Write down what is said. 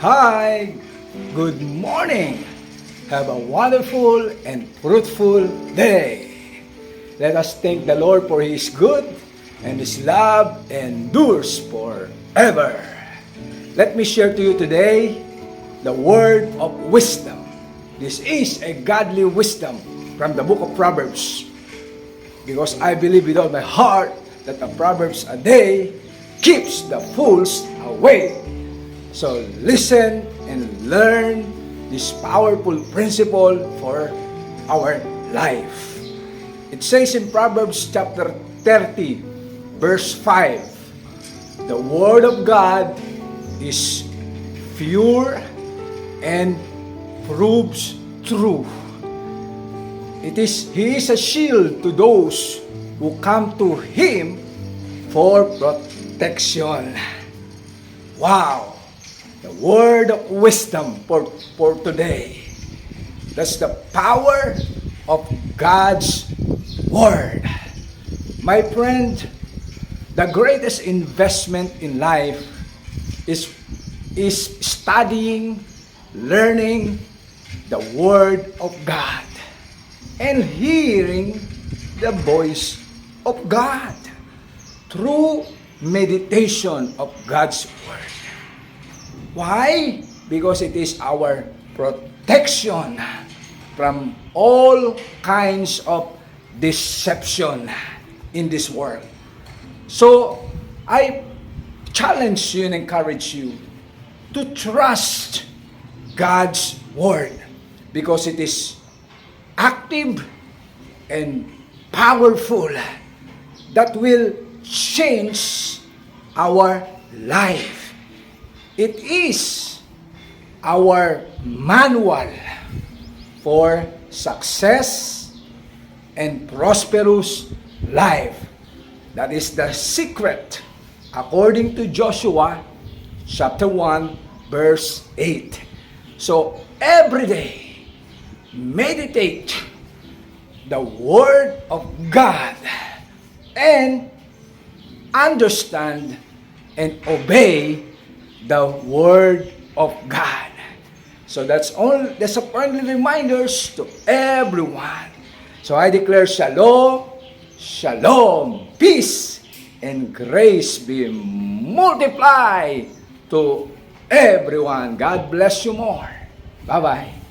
Hi, good morning. Have a wonderful and fruitful day. Let us thank the Lord for His good and His love endures forever. Let me share to you today the word of wisdom. This is a godly wisdom from the book of Proverbs. Because I believe with all my heart that the Proverbs a day keeps the fools away. So listen and learn this powerful principle for our life. It says in Proverbs chapter 30, verse 5, the word of God is pure and proves true. He is a shield to those who come to Him for protection. Wow! The word of wisdom for today. That's the power of God's word. My friend, the greatest investment in life is studying, learning the word of God, and hearing the voice of God through meditation of God's word. Why? Because it is our protection from all kinds of deception in this world. So, I challenge you and encourage you to trust God's word because it is active and powerful that will change our life. It is our manual for success and prosperous life. That is the secret according to Joshua chapter 1 verse 8. So every day meditate the word of God and understand and obey the word of God. So that's a friendly reminders to everyone. So I declare shalom, shalom, peace, and grace be multiplied to everyone. God bless you more. Bye-bye.